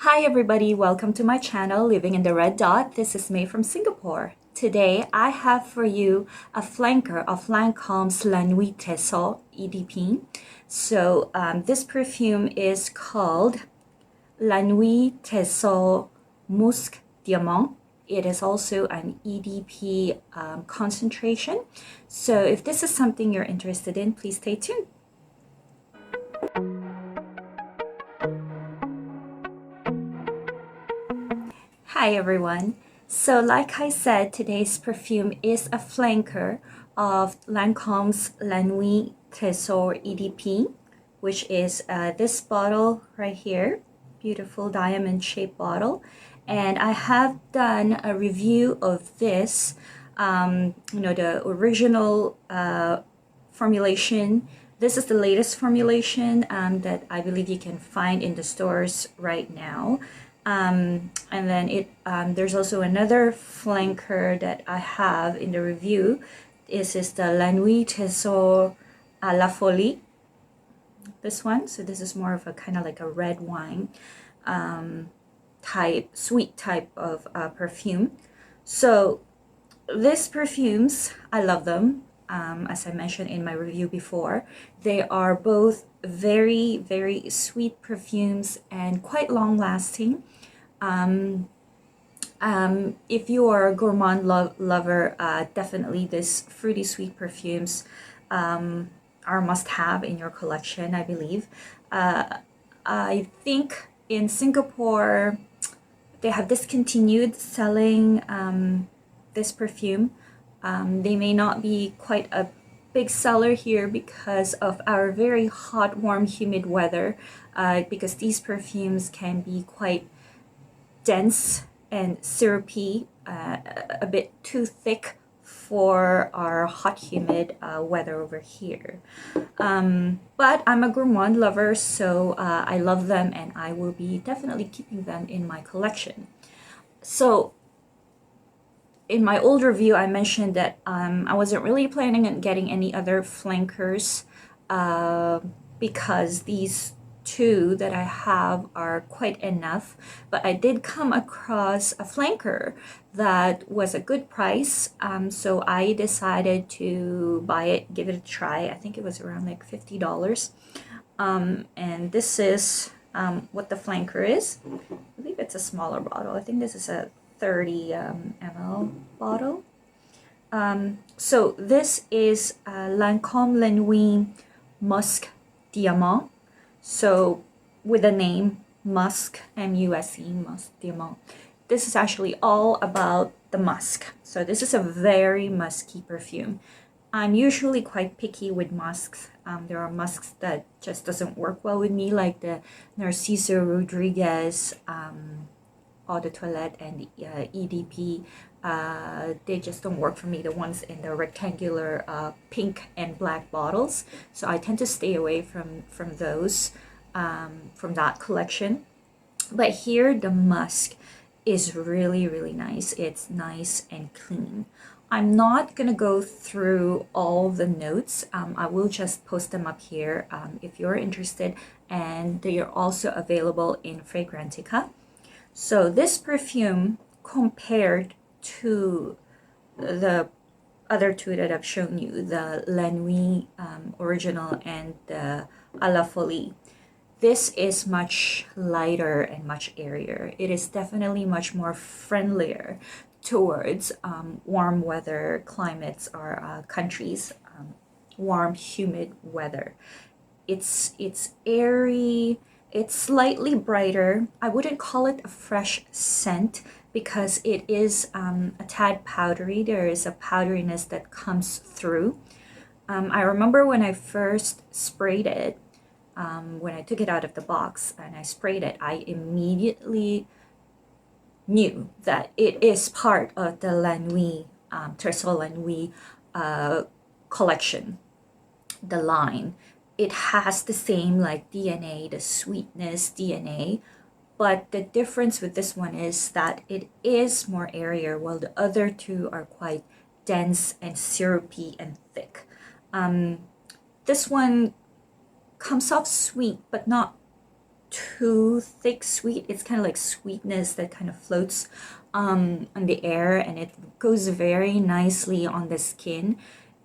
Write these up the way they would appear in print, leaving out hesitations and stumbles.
Hi everybody, welcome to my channel, Living in the Red Dot. This is May from Singapore. Today, I have for you a flanker of Lancome's La Nuit Tresor EDP. This perfume is called La Nuit Tresor Musc Diamante. It is also an EDP concentration. So if this is something you're interested in, please stay tuned. Hi everyone. So like I said, today's perfume is a flanker of Lancome's La Nuit Tresor EDP, which is this bottle right here, beautiful diamond shaped bottle. And I have done a review of this, the original formulation. This is the latest formulation that I believe you can find in the stores right now. And then there's also another flanker that I have in the review. This is the La Nuit Tresor A la Folie. This one. So this is more of a kind of like a red wine sweet type of perfume. So these perfumes, I love them. As I mentioned in my review before, they are both very, very sweet perfumes and quite long lasting. If you are a gourmand lover, definitely this fruity sweet perfumes are must have in your collection, I believe. I think in Singapore, they have discontinued selling this perfume. They may not be quite a big seller here because of our very hot, warm, humid weather, because these perfumes can be quite dense and syrupy, a bit too thick for our hot, humid weather over here. But I'm a gourmand lover, so I love them and I will be definitely keeping them in my collection. So in my old review, I mentioned that I wasn't really planning on getting any other flankers because these two that I have are quite enough. But I did come across a flanker that was a good price. So I decided to buy it, give it a try. I think it was around like $50. And this is what the flanker is. I believe it's a smaller bottle. I think this is a 30 ml bottle. So this is Lancome La Nuit Musc Diamante. So with the name Musk, M-U-S-E, Musc Diamante. This is actually all about the musk. So this is a very musky perfume. I'm usually quite picky with musks. There are musks that just doesn't work well with me, like the Narciso Rodriguez Eau de Toilette and the EDP. They just don't work for me, the ones in the rectangular pink and black bottles. So I tend to stay away from those, from that collection. But here the musk is really, really nice. It's nice and clean. I'm not gonna go through all the notes. I will just post them up here if you're interested, and they are also available in Fragrantica. So this perfume, compared to the other two that I've shown you, the La Nuit original and the A la Folie, this is much lighter and much airier. It is definitely much more friendlier towards warm weather climates or countries, warm, humid weather. It's airy. It's slightly brighter. I wouldn't call it a fresh scent because it is a tad powdery. There is a powderiness that comes through. I remember when I first sprayed it, when I took it out of the box and I sprayed it, I immediately knew that it is part of the La Nuit, Tresor La Nuit collection, the line. It has the same like DNA, the sweetness DNA, but the difference with this one is that it is more airier, while the other two are quite dense and syrupy and thick. This one comes off sweet, but not too thick sweet. It's kind of like sweetness that kind of floats on the air, and it goes very nicely on the skin.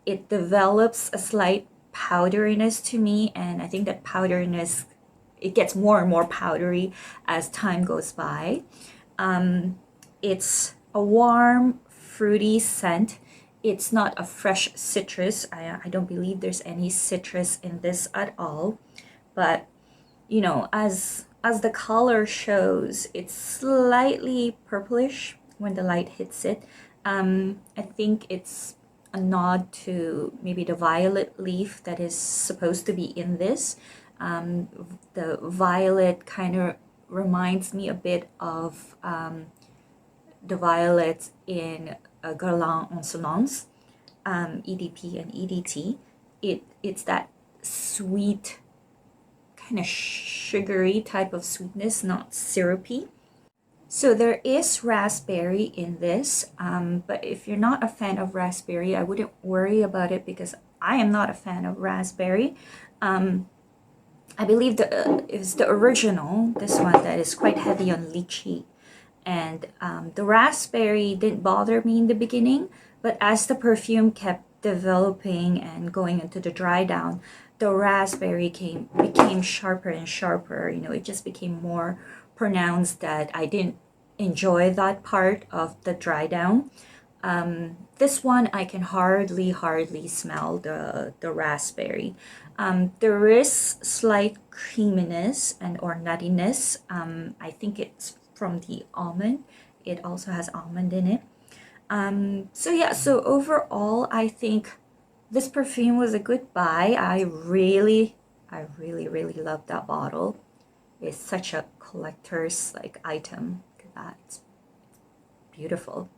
It develops a slight powderiness to me, and I think that powderiness, it gets more and more powdery as time goes by. It's a warm, fruity scent. It's not a fresh citrus. I don't believe there's any citrus in this at all. But, you know, as the color shows, it's slightly purplish when the light hits it. I think it's a nod to maybe the violet leaf that is supposed to be in this. The violet kind of reminds me a bit of the violets in Guerlain en Silence, EDP and EDT. It's that sweet, kind of sugary type of sweetness, not syrupy. So there is raspberry in this, but if you're not a fan of raspberry, I wouldn't worry about it because I am not a fan of raspberry. I believe it's the original, this one, that is quite heavy on lychee. And the raspberry didn't bother me in the beginning, but as the perfume kept developing and going into the dry down, the raspberry became sharper and sharper. You know, it just became more pronounced that I didn't enjoy that part of the dry down. This one I can hardly smell the raspberry. There is slight creaminess and or nuttiness. I think it's from the almond. It also has almond in it. So yeah, so overall I think this perfume was a good buy. I really love that bottle. It's such a collector's like item. Look at that. It's beautiful.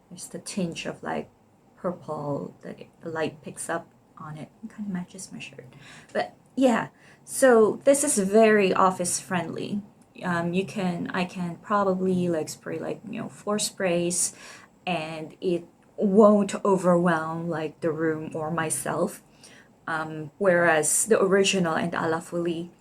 There's the tinge of like purple that the light picks up on it. It kind of matches my shirt. But yeah, so this is very office friendly. I can probably like spray like, you know, 4 sprays and it won't overwhelm like the room or myself. Whereas the original and A la Folie,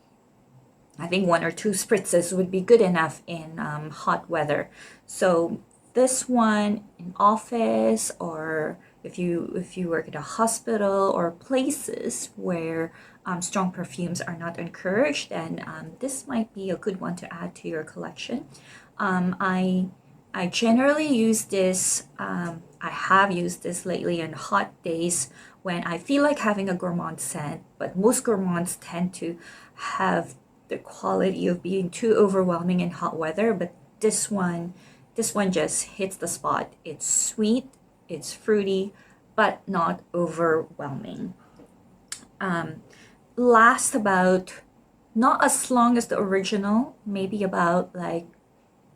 I think 1 or 2 spritzes would be good enough in hot weather. So this one in office, or if you work at a hospital or places where strong perfumes are not encouraged, then this might be a good one to add to your collection. I generally use this, I have used this lately on hot days when I feel like having a gourmand scent, but most gourmands tend to have the quality of being too overwhelming in hot weather, but this one just hits the spot. It's sweet, it's fruity, but not overwhelming. Lasts about, not as long as the original, maybe about like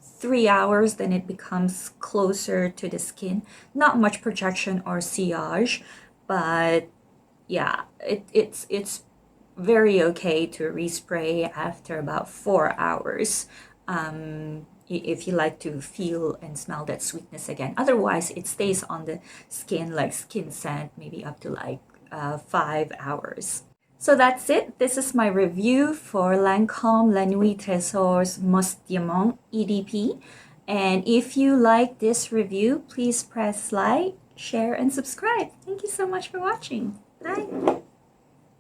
3 hours, then it becomes closer to the skin. Not much projection or sillage, but yeah, it's very okay to respray after about 4 hours. If you like to feel and smell that sweetness again. Otherwise, it stays on the skin like skin scent, maybe up to like 5 hours. So that's it. This is my review for Lancome La Nuit Tresor Musc Diamante EDP. And if you like this review, please press like, share, and subscribe. Thank you so much for watching. Bye.